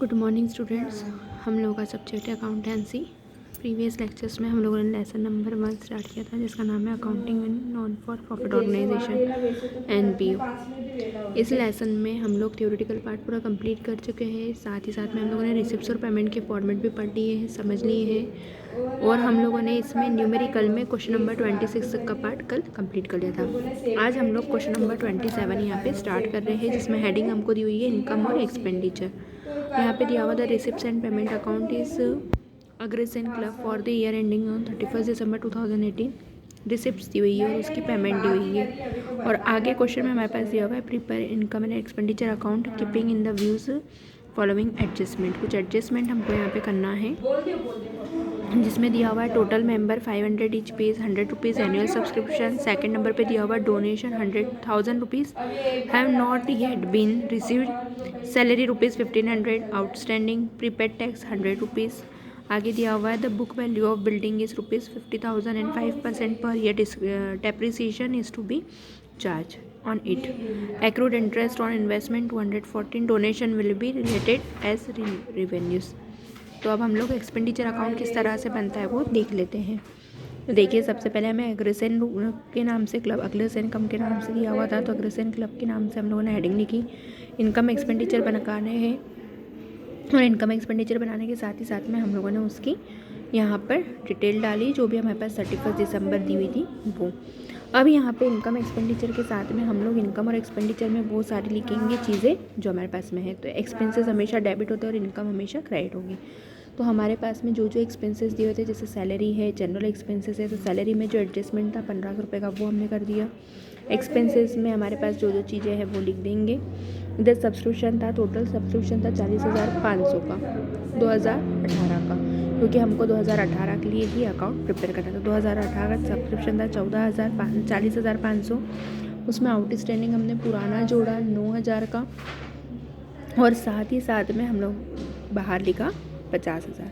Good morning students. हम लोगों का सब्जेक्ट है अकाउंटेंसी। प्रीवियस लेक्चर्स में हम लोगों ने लेसन नंबर 1 स्टार्ट किया था, जिसका नाम है accounting in non for profit organization NPO। इस लेसन में हम लोग थ्योरेटिकल पार्ट पूरा कंप्लीट कर चुके हैं। साथ ही साथ में हम लोगों ने रिसिप्ट्स और पेमेंट के फॉर्मेट भी पढ़ लिए हैं, समझ लिए हैं। और हम लोगों ने इसमें न्यूमेरिकल में क्वेश्चन नंबर 26 का पार्ट कल कंप्लीट कर लिया था। आज हम लोग क्वेश्चन नंबर 27 यहाँ पे स्टार्ट कर रहे हैं, जिसमें हेडिंग हमको दी हुई है इनकम और एक्सपेंडिचर। यहाँ पे दिया हुआ the receipts and payment account is Agrasen club for the year ending on 31 December 2018। Receipts दी हुई है और उसकी पेमेंट दी हुई है। और आगे क्वेश्चन में हमारे पास दिया हुआ है prepare income and expenditure account keeping in the views following adjustment. कुछ एडजस्टमेंट हमको यहाँ पे करना है, जिसमें दिया हुआ है total member 500 each pays 100 rupees annual subscription. Second number पे दिया हुआ है donation 100,000 rupees have not yet been received. Salary rupees 1500 outstanding. Prepaid tax 100 rupees. आगे दिया हुआ है the book value of building is rupees 50,000 and 5% per year depreciation is to be charge on it. Accrued interest on investment 214. Donation will be related as revenues. तो अब हम लोग expenditure account किस तरह से बनता है वो देख लेते हैं। तो देखिए, सबसे पहले हमें अग्रसेन के नाम से क्लब अग्रसेन कम के नाम से दिया हुआ था, तो अग्रसेन क्लब के नाम से हम लोगों ने हेडिंग लिखी। इनकम एक्सपेंडिचर बनाने हैं, और इनकम एक्सपेंडिचर बनाने के साथ ही साथ में हम लोगों ने उसकी यहाँ पर डिटेल डाली, जो भी हमारे पास 31 दिसंबर दी हुई थी वो। अब यहाँ पे इनकम एक्सपेंडिचर के साथ में हम लोग इनकम और एक्सपेंडिचर में बहुत सारी लिखेंगे चीज़ें जो हमारे पास में है। तो एक्सपेंसेस हमेशा डेबिट होते हैं और इनकम हमेशा क्रेडिट होगी। तो हमारे पास में जो जो एक्सपेंसेस दिए हुए थे, जैसे सैलरी है, जनरल एक्सपेंसेस है, तो सैलरी में जो एडजस्टमेंट था 1500 रुपये का, वो हमने कर दिया। एक्सपेंसेस में हमारे पास जो जो चीज़ें हैं वो लिख देंगे। इधर सब्सक्रिप्शन था, टोटल सब्सक्रिप्शन था 40,500 का 2018 का, क्योंकि हमको 2018 के लिए ही अकाउंट प्रिपेयर करना था। 2018 का सब्सक्रिप्शन था 40,500। उसमें आउटस्टैंडिंग हमने पुराना जोड़ा 9,000 का, और साथ ही साथ में हम लोग बाहर लिखा 50,000।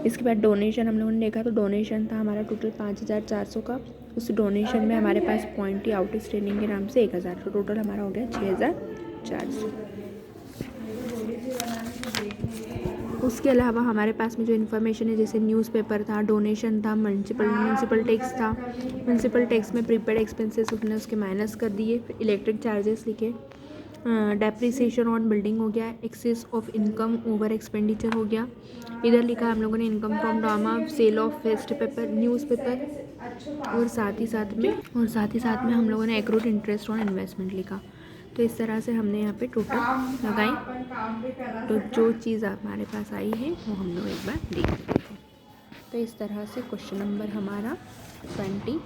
इसके बाद डोनेशन हम लोगों ने देखा, तो डोनेशन था हमारा टोटल 5,400 का। उस डोनेशन में हमारे पास पॉइंट ही आउटस्टैंडिंग के नाम से 1,000, तो टोटल हमारा हो गया 6,400। उसके अलावा हमारे पास में जो इन्फॉर्मेशन है, जैसे न्यूज़पेपर था, डोनेशन था, म्यूनसिपल टैक्स था। म्यूनसिपल टैक्स में प्रीपेड एक्सपेंसेस उसने उसके माइनस कर दिए। फिर इलेक्ट्रिक चार्जेस लिखे, डेप्रिसिएशन ऑन बिल्डिंग हो गया, excess of income over expenditure हो गया। इधर लिखा हम लोगों ने income from drama, sale of waste paper, newspaper, और साथ ही साथ में हम लोगों ने एक्रूड इंटरेस्ट ऑन इन्वेस्टमेंट लिखा। तो इस तरह से हमने यहाँ पे टोटल लगाई। तो जो चीज़ हमारे पास आई है वो हम लोग एक बार देख लेते हैं। तो इस तरह से क्वेश्चन नंबर हमारा 26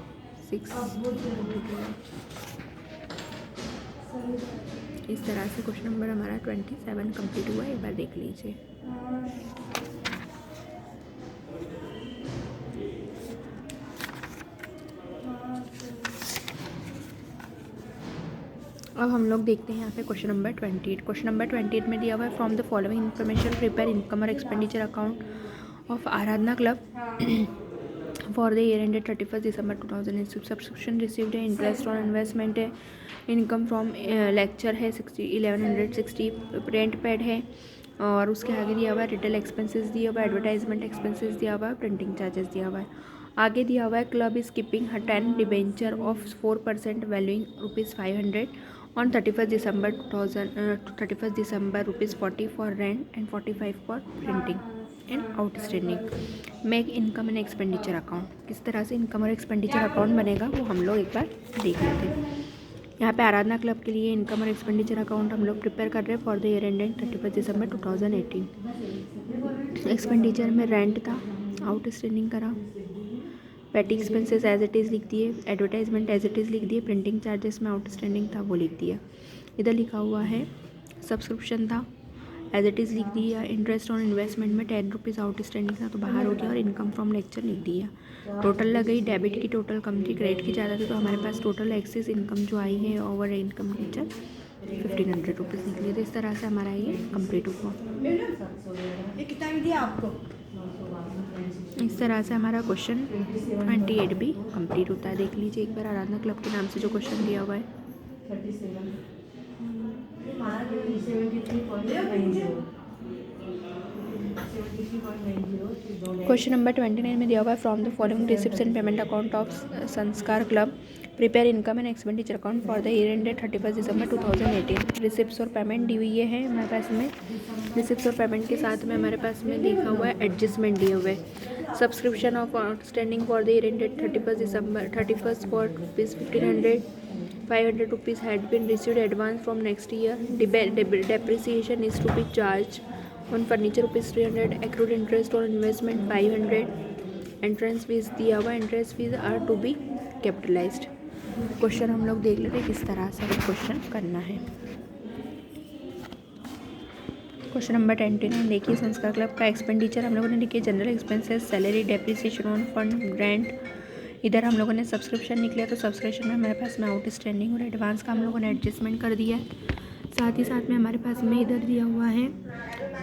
इस तरह से क्वेश्चन नंबर हमारा 27 कंप्लीट हुआ। एक बार देख लीजिए। अब हम लोग देखते हैं यहाँ पे क्वेश्चन नंबर 28। क्वेश्चन नंबर 28 में दिया हुआ है from the following information prepare income और expenditure account of Aradhana club for the year ended 31 December 2018। Subscription received है, इंटरेस्ट ऑन इन्वेस्टमेंट है, इनकम फ्रॉम लेक्चर है 1160, रेंट पेड है, और उसके आगे दिया हुआ है रिटेल एक्सपेंसेस दिया हुआ है, एडवर्टाइजमेंट एक्सपेंसेस दिया हुआ है, प्रिंटिंग चार्जेस दिया हुआ है। आगे दिया हुआ है club is keeping 10 debenture of 4% valuing ₹500 on 31st December ₹40 for rent and 45 for printing and outstanding. Make income and expenditure account. किस तरह से इनकम और एक्सपेंडिचर अकाउंट बनेगा वो हम लोग एक बार देख लेते हैं। यहाँ पे आराधना क्लब के लिए इनकम और एक्सपेंडिचर अकाउंट हम लोग प्रिपेयर कर रहे हैं for the year ended 31 December 2018। Expenditure में रेंट था, आउटस्टैंडिंग करा, पेटी एक्सपेंसेस एज इट इज़ लिख दिए, एडवर्टाइजमेंट एज इट इज़ लिख दिए, प्रिंटिंग चार्जेस में आउटस्टैंडिंग था वो लिख दिया। इधर लिखा हुआ है सब्सक्रिप्शन था, एज इट इज़ लिख दिया। इंटरेस्ट ऑन इन्वेस्टमेंट में 10 रुपीज़ आउटस्टैंडिंग था तो बाहर हो गया, और इनकम फ्रॉम लेक्चर लिख दिया। टोटल लग गई, डेबिट की टोटल कम थी, क्रेडिट की ज़्यादा थी, तो हमारे पास टोटल एक्सेस इनकम जो आई है ओवर इनकम लेक्चर 1500 रुपीज़ निकली। तो इस तरह से हमारा ये कंप्लीट हुआ। इस तरह से हमारा क्वेश्चन 28 भी कंप्लीट होता है। देख लीजिए एक बार आराधना क्लब के नाम से जो क्वेश्चन दिया हुआ है। क्वेश्चन नंबर 29 में दिया हुआ है from the following receipts and payment account of Sanskar club prepare income and expenditure account for the year ended 31 December 2018। Receipts और पेमेंट दी हुई है हमारे पास में। रिसिप्ट्स और पेमेंट के साथ में हमारे पास में लिखा हुआ है एडजस्टमेंट दिए हुए। Subscription of outstanding for the year ended 31 December 31 for ₹1500 500 rupees had been received advance from next year. Depreciation is to be charged on furniture ₹300. Accrued interest on investment 500. Entrance fees दिया हुआ, entrance fees are to be capitalized। Question हम लोग देख लेते हैं किस तरह से क्वेश्चन करना है। क्वेश्चन नंबर 29 देखिए, संस्कार क्लब का एक्सपेंडिचर हम लोगों ने लिखे general expenses, salary, depreciation on fund, grant. इधर हम लोगों ने सब्सक्रिप्शन निकला तो सब्सक्रिप्शन में हमारे पास में आउटस्टैंडिंग और एडवांस का हम लोगों ने एडजस्टमेंट कर दिया है। साथ ही साथ में हमारे पास में इधर दिया हुआ है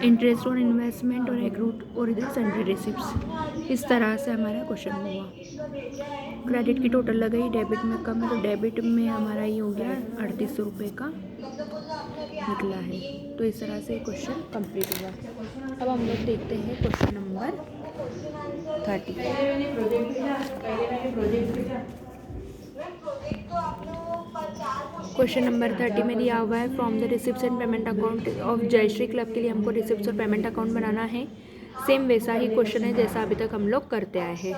इंटरेस्ट ऑन इन्वेस्टमेंट और एक्रूड और इधर सन्ड्री रिसिप्ट्स। इस तरह से हमारा क्वेश्चन हुआ। क्रेडिट की टोटल लगाई, डेबिट में कम है तो डेबिट में हमारा ये हो गया 3800 रुपये का निकला है। तो इस तरह से क्वेश्चन कंप्लीट हुआ। अब हम लोग देखते हैं क्वेश्चन नंबर 30। क्वेश्चन नंबर 30 में दिया हुआ है from the receipts and payment account of Jayshree club के लिए हमको रिसिप्ट्स और पेमेंट अकाउंट बनाना है। सेम वैसा ही क्वेश्चन है जैसा अभी तक हम लोग करते आए हैं।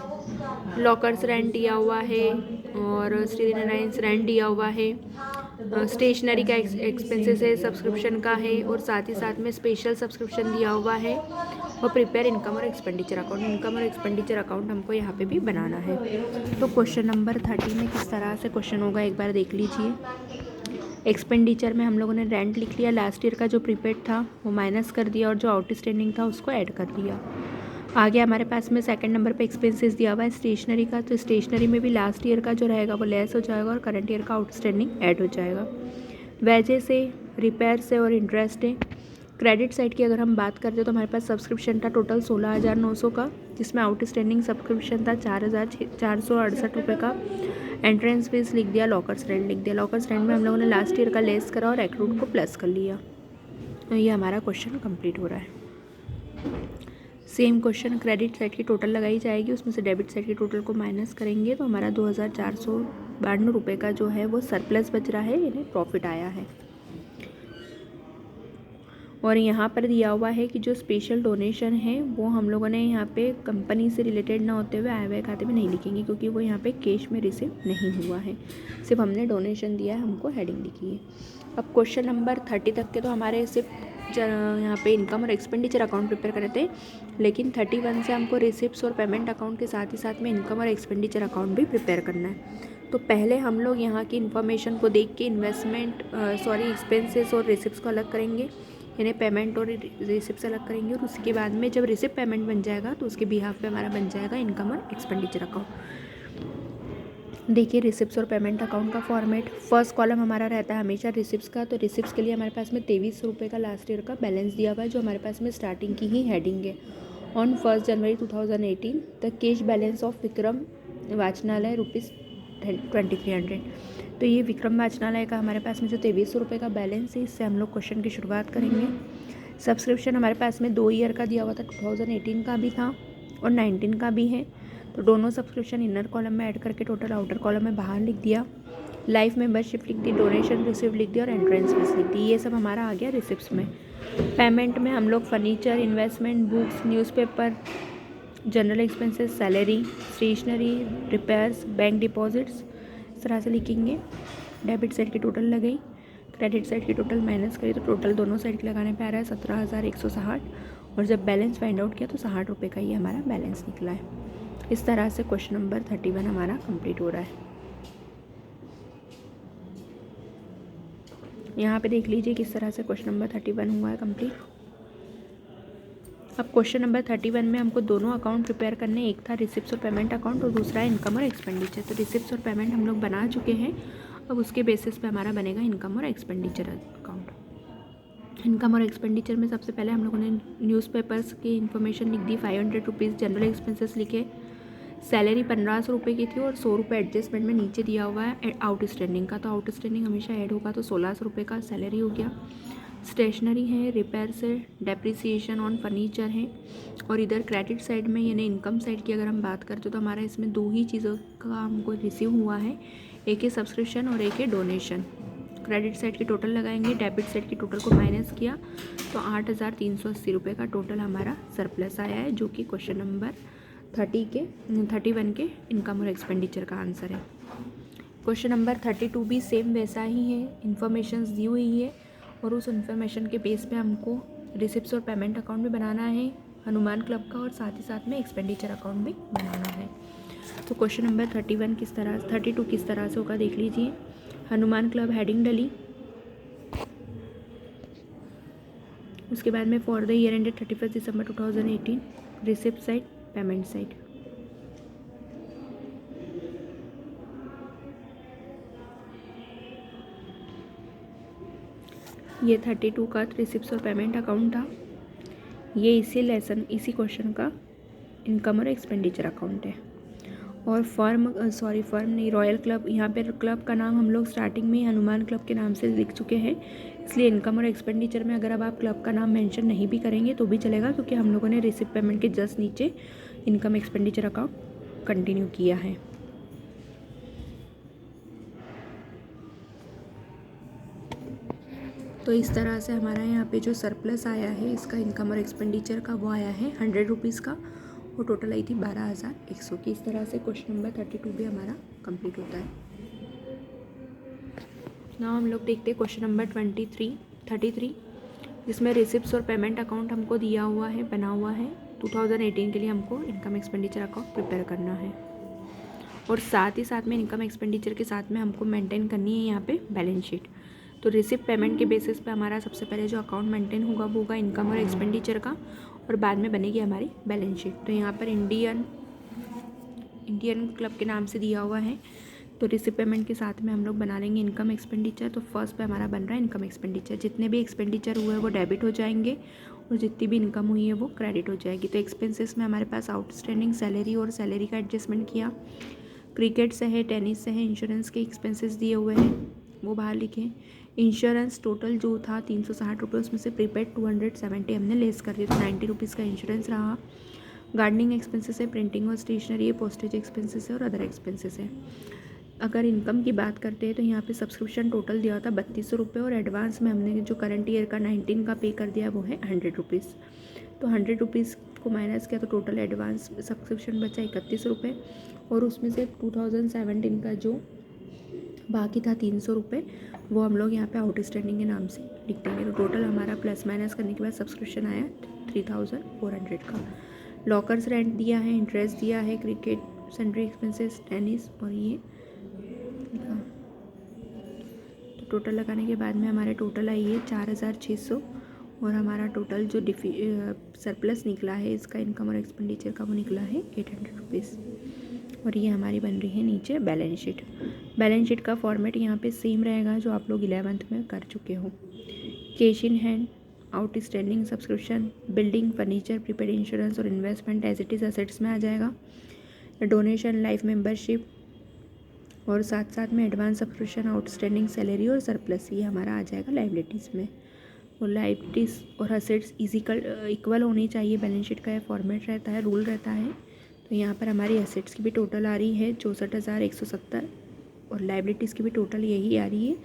लॉकर्स रेंट दिया हुआ है और श्री नारायण रेंट दिया हुआ है। स्टेशनरी का एक्सपेंसेस है, सब्सक्रिप्शन का है और साथ ही साथ में स्पेशल सब्सक्रिप्शन दिया हुआ है और प्रिपेयर इनकम और एक्सपेंडिचर अकाउंट। इनकम और एक्सपेंडिचर अकाउंट हमको यहाँ पे भी बनाना है। तो क्वेश्चन नंबर 30 में किस तरह से क्वेश्चन होगा एक बार देख लीजिए। एक्सपेंडिचर में हम लोगों ने रेंट लिख लिया, लास्ट ईयर का जो प्रीपेड था वो माइनस कर दिया और जो आउटस्टैंडिंग था उसको ऐड कर दिया। आगे हमारे पास में सेकंड नंबर पे एक्सपेंसेस दिया हुआ है स्टेशनरी का, तो स्टेशनरी में भी लास्ट ईयर का जो रहेगा वो लेस हो जाएगा और करंट ईयर का आउटस्टैंडिंग ऐड हो जाएगा। वेजेस है, रिपेयर से और इंटरेस्ट है। क्रेडिट साइड की अगर हम बात करते तो हमारे पास सब्सक्रिप्शन था टोटल 16,900 का, जिसमें आउटस्टैंडिंग सब्सक्रिप्शन था 4,468 रुपये का। एंट्रेंस फीस लिख दिया, लॉकर्स रेंट लिख दिया। लॉकर्स रेंट में हम लोगों ने लास्ट ईयर का लेस करा और एक्रूड को प्लस कर लिया। तो ये हमारा क्वेश्चन कंप्लीट हो रहा है। सेम क्वेश्चन क्रेडिट साइड की टोटल लगाई जाएगी, उसमें से डेबिट साइड की टोटल को माइनस करेंगे तो हमारा 2,492 रुपये का जो है वो सरप्लस बच रहा है, यानी प्रॉफिट आया है। और यहाँ पर दिया हुआ है कि जो स्पेशल डोनेशन है वो हम लोगों ने यहाँ पे कंपनी से रिलेटेड ना होते हुए आए हुए खाते में नहीं लिखेंगे, क्योंकि वो यहाँ पे कैश में रिसीव नहीं हुआ है, सिर्फ हमने डोनेशन दिया है, हमको हेडिंग लिखी है। अब क्वेश्चन नंबर 30 तक के तो हमारे सिर्फ यहाँ पे इनकम और एक्सपेंडिचर अकाउंट प्रिपेयर करे थे, लेकिन 31 से हमको रिसिप्ट्स और पेमेंट अकाउंट के साथ ही साथ में इनकम और एक्सपेंडिचर अकाउंट भी प्रिपेयर करना है। तो पहले हम लोग यहाँ की इन्फॉर्मेशन को देख के एक्सपेंसेस और रिसिप्ट्स को अलग करेंगे, यानी पेमेंट और रिसिप्ट अलग करेंगे, और उसके बाद में जब रिसिप्ट पेमेंट बन जाएगा तो उसके बिहाफ पे हमारा बन जाएगा इनकम और एक्सपेंडिचर अकाउंट। देखिए रिसिप्ट्स और पेमेंट अकाउंट का फॉर्मेट, फर्स्ट कॉलम हमारा रहता है हमेशा रिसिप्ट्स का। तो रिसिप्ट्स के लिए हमारे पास में 2300 रुपये का लास्ट ईयर का बैलेंस दिया हुआ है, जो हमारे पास में स्टार्टिंग की ही हेडिंग है। On 1 January 2018 the cash balance of Vikram वाचनालय ₹2300। तो ये विक्रम वाचनालय का हमारे पास में जो 2300 रुपये का बैलेंस है, इससे हम लोग क्वेश्चन की शुरुआत करेंगे। सब्सक्रिप्शन हमारे पास में 2 ईयर का दिया हुआ था, 2018 का भी था और 19 का भी है। तो दोनों सब्सक्रिप्शन इनर कॉलम में ऐड करके टोटल आउटर कॉलम में बाहर लिख दिया। लाइफ मेंबरशिप लिख दी, डोनेशन रिसीव लिख दिया और एंट्रेंस फीस लिख दी। ये सब हमारा आ गया रिसिप्ट्स में। पेमेंट में हम लोग furniture, investment, books, newspaper, general expenses, salary, stationery, repairs, bank deposits, इस तरह से लिखेंगे। डेबिट साइड की टोटल लगाई, क्रेडिट साइड की टोटल माइनस करी तो टोटल दोनों साइड के लगाने पे आ रहा है 17,160, और जब बैलेंस फाइंड आउट किया तो 60 रुपये का ही हमारा बैलेंस निकला है। इस तरह से क्वेश्चन नंबर 31 हमारा कंप्लीट हो रहा है। यहाँ पे देख लीजिए किस तरह से क्वेश्चन नंबर 31 हुआ है कंप्लीट। अब क्वेश्चन नंबर 31 में हमको दोनों अकाउंट प्रिपेयर करने, एक था रिसिप्ट्स और पेमेंट अकाउंट और दूसरा है इनकम और एक्सपेंडिचर। तो रिसिप्ट्स और पेमेंट हम लोग बना चुके हैं, अब उसके बेसिस पे हमारा बनेगा इनकम और एक्सपेंडिचर अकाउंट। इनकम और एक्सपेंडिचर में सबसे पहले हम लोगों ने न्यूज़पेपर्स की इन्फॉर्मेशन लिख दी, 500 रुपीज़ जनरल एक्सपेंसेस लिखे। सैलरी 1500 रुपये की थी और 100 रुपये एडजस्टमेंट में नीचे दिया हुआ है आउटस्टैंडिंग का, तो आउटस्टैंडिंग हमेशा ऐड होगा, तो 1600 रुपये का सैलरी हो गया। स्टेशनरी है, रिपेयर्स है, डेप्रिसिएशन ऑन फर्नीचर है। और इधर क्रेडिट साइड में यानी इनकम साइड की अगर हम बात करते तो हमारा इसमें दो ही चीज़ों का हमको रिसीव हुआ है, एक है सब्सक्रिप्शन और एक है डोनेशन। क्रेडिट साइड की टोटल लगाएंगे, डेबिट साइड की टोटल को माइनस किया तो 8,380 रुपये का टोटल हमारा सरप्लस आया है, जो कि क्वेश्चन नंबर 31 के इनकम और एक्सपेंडिचर का आंसर है। क्वेश्चन नंबर 32 भी सेम वैसा ही है, इन्फॉर्मेशंस दी हुई है और उस इन्फॉर्मेशन के बेस पे हमको रिसिप्ट्स और पेमेंट अकाउंट भी बनाना है हनुमान क्लब का, और साथ ही साथ में एक्सपेंडिचर अकाउंट भी बनाना है। तो क्वेश्चन नंबर 32 किस तरह से होगा देख लीजिए। हनुमान क्लब हेडिंग डली, उसके बाद में for the year ended 31 December 2018, receipt side, payment side. ये 32 का रिसिप्ट्स और पेमेंट अकाउंट था। ये इसी क्वेश्चन का इनकम और एक्सपेंडिचर अकाउंट है। और फर्म नहीं, रॉयल क्लब, यहाँ पे क्लब का नाम हम लोग स्टार्टिंग में हनुमान क्लब के नाम से लिख चुके हैं, इसलिए इनकम और एक्सपेंडिचर में अगर अब आप क्लब का नाम मेंशन नहीं भी करेंगे तो भी चलेगा, क्योंकि हम लोगों ने रिसिप्ट पेमेंट के जस्ट नीचे इनकम एक्सपेंडिचर अकाउंट कंटिन्यू किया है। तो इस तरह से हमारा यहाँ पे जो सरप्लस आया है इसका इनकम और एक्सपेंडिचर का वो आया है 100 रुपीज़ का, वो टोटल आई थी 12,100 की। इस तरह से क्वेश्चन नंबर 32 भी हमारा कंप्लीट होता है। नाउ हम लोग देखते हैं क्वेश्चन नंबर 33, जिसमें रिसिप्ट्स और पेमेंट अकाउंट हमको दिया हुआ है, बना हुआ है। 2018 के लिए हमको इनकम एक्सपेंडिचर अकाउंट प्रिपेयर करना है, और साथ ही साथ में इनकम एक्सपेंडिचर के साथ में हमको मेंटेन करनी है यहाँ पे बैलेंस शीट। तो रिसिप्ट पेमेंट के बेसिस पे हमारा सबसे पहले जो अकाउंट मेंटेन होगा वो होगा इनकम और एक्सपेंडिचर का, और बाद में बनेगी हमारी बैलेंस शीट। तो यहाँ पर इंडियन क्लब के नाम से दिया हुआ है, तो रिसिप्ट पेमेंट के साथ में हम लोग बना लेंगे इनकम एक्सपेंडिचर। तो फर्स्ट पे हमारा बन रहा है इनकम एक्सपेंडिचर, जितने भी एक्सपेंडिचर हुए हैं वो डेबिट हो जाएंगे और जितनी भी इनकम हुई है वो क्रेडिट हो जाएगी। तो एक्सपेंसेस में हमारे पास आउटस्टैंडिंग सैलरी और सैलरी का एडजस्टमेंट किया, क्रिकेट से है, टेनिस से है, इंश्योरेंस के एक्सपेंसेस दिए हुए हैं वो बाहर लिखे। इंश्योरेंस टोटल जो था 360 रुपये, उसमें से प्रीपेड 270 हमने लेस कर दिया, तो 90 रुपीज़ का इंश्योरेंस रहा। गार्डनिंग एक्सपेंसेस है, प्रिंटिंग और स्टेशनरी है, पोस्टेज एक्सपेंसेस है और अदर एक्सपेंसेस है। अगर इनकम की बात करते हैं तो यहाँ पे सब्सक्रिप्शन टोटल दिया था 3200 रुपये, और एडवांस में हमने जो करंट ईयर का 19 का पे कर दिया वो है 100 रुपीज़। तो 100 रुपीज़ को माइनस किया तो टोटल एडवांस सब्सक्रिप्शन बचा 31 रुपये, और उसमें से 2017 का जो बाकी था 300 रुपये वो हम लोग यहाँ पे आउटस्टैंडिंग के नाम से लिख देंगे। तो टोटल हमारा प्लस माइनस करने के बाद सब्सक्रिप्शन आया 3400 का। लॉकर्स रेंट दिया है, इंटरेस्ट दिया है, क्रिकेट सन्ड्री एक्सपेंसेस, टेनिस, और ये लिखा। तो टोटल लगाने के बाद में हमारे टोटल आई है 4,600, और हमारा टोटल जो सरप्लस निकला है इसका इनकम और एक्सपेंडिचर का वो निकला है 800 रुपीज़। और ये हमारी बन रही है नीचे बैलेंस शीट। बैलेंस शीट का फॉर्मेट यहाँ पे सेम रहेगा जो आप लोग 11th में कर चुके हो। Cash in hand, outstanding subscription, building, furniture, prepaid insurance और investment as it is assets में आ जाएगा। डोनेशन, लाइफ मेंबरशिप, और साथ साथ में एडवांस सब्सक्रिप्शन, आउटस्टैंडिंग सैलरी और सरप्लस, ये हमारा आ जाएगा लाइबिलिटीज़ में। और लाइबिलिटीज़ और असेट्स इक्वल होनी चाहिए, बैलेंस शीट का फॉर्मेट रहता है, रूल रहता है। तो यहाँ पर हमारी एसेट्स की भी टोटल आ रही है 64,170, और लाइबिलिटीज़ की भी टोटल यही आ रही है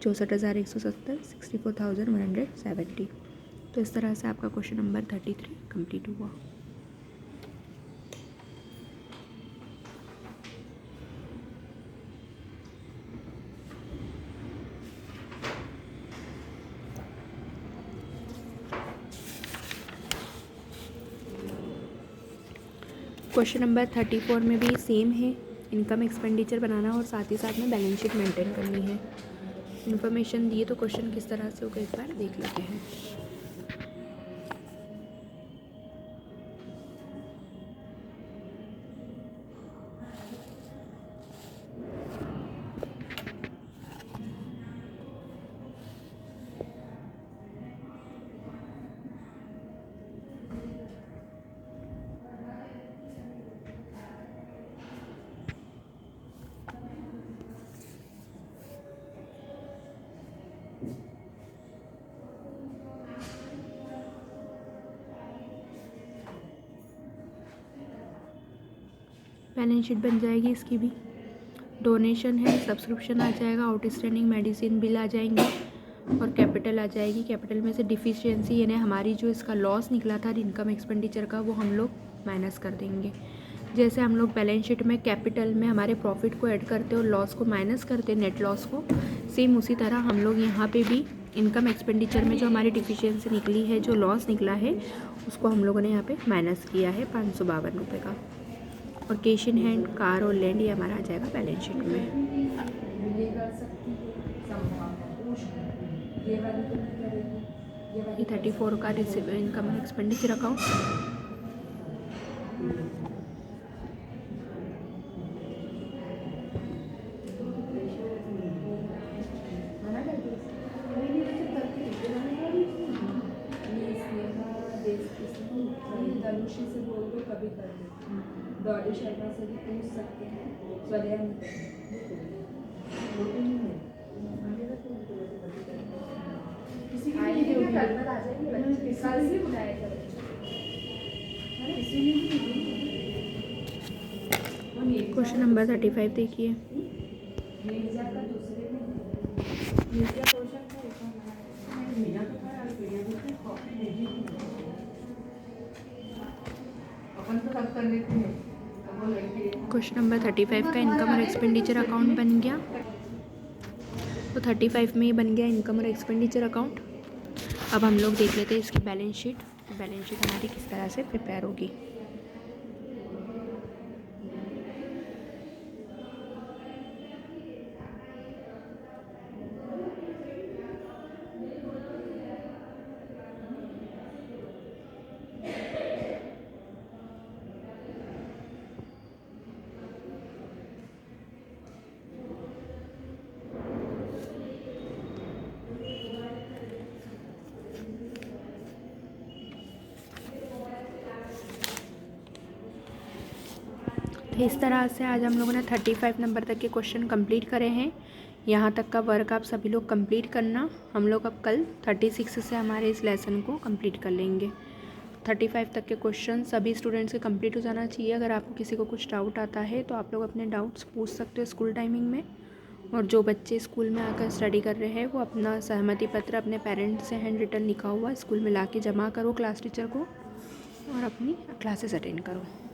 64,170, 64,170। तो इस तरह से आपका क्वेश्चन नंबर 33 कंप्लीट हुआ। क्वेश्चन नंबर 34 में भी सेम है, इनकम एक्सपेंडिचर बनाना और साथ ही साथ में बैलेंस शीट मेंटेन करनी है। इन्फॉर्मेशन दिए तो क्वेश्चन किस तरह से होगा एक बार देख लेते हैं। बैलेंस शीट बन जाएगी इसकी भी। डोनेशन है, सब्सक्रिप्शन आ जाएगा, आउटस्टैंडिंग मेडिसिन बिल आ जाएंगे और कैपिटल आ जाएगी। कैपिटल में से डिफिशियंसी यानी हमारी जो इसका लॉस निकला था इनकम एक्सपेंडिचर का वो हम लोग माइनस कर देंगे। जैसे हम लोग बैलेंस शीट में कैपिटल में हमारे प्रॉफिट को ऐड करते और लॉस को माइनस करते नेट लॉस को, सेम उसी तरह हम लोग यहाँ पे भी इनकम एक्सपेंडिचर में जो हमारी डिफिशियंसी निकली है, जो लॉस निकला है, उसको हम लोगों ने यहाँ पे माइनस किया है 552 रुपये का। और कैश इन हैंड, कार और लैंड ये हमारा आ जाएगा बैलेंस शीट में। ये 34 का रिसिव इनकम एक्सपेंडिचर अकाउंट। धनुषी से बोल दो कभी कर देते हैं, डॉली शर्मा से भी पूछ सकते हैं, स्वरिया किसी की कल आ जाएंगे कल से बुलाया क्वेश्चन नंबर 35 देखिए। क्वेश्चन नंबर 35 का इनकम और एक्सपेंडिचर अकाउंट बन गया। तो 35 में ही बन गया इनकम और एक्सपेंडिचर अकाउंट। अब हम लोग देख लेते हैं इसकी बैलेंस शीट। बैलेंस शीट हमारी किस तरह से प्रिपेयर होगी। इस तरह से आज हम लोगों ने 35 नंबर तक के क्वेश्चन कंप्लीट करे हैं। यहाँ तक का वर्क आप सभी लोग कंप्लीट करना। हम लोग अब कल 36 से हमारे इस लेसन को कंप्लीट कर लेंगे। 35 तक के क्वेश्चन सभी स्टूडेंट्स के कंप्लीट हो जाना चाहिए। अगर आपको किसी को कुछ डाउट आता है तो आप लोग अपने डाउट्स पूछ सकते हो स्कूल टाइमिंग में। और जो बच्चे स्कूल में आकर स्टडी कर रहे हैं वो अपना सहमति पत्र अपने पेरेंट्स से हैंड रिटन लिखा हुआ स्कूल में ला के जमा करो क्लास टीचर को और अपनी क्लासेस अटेंड करो।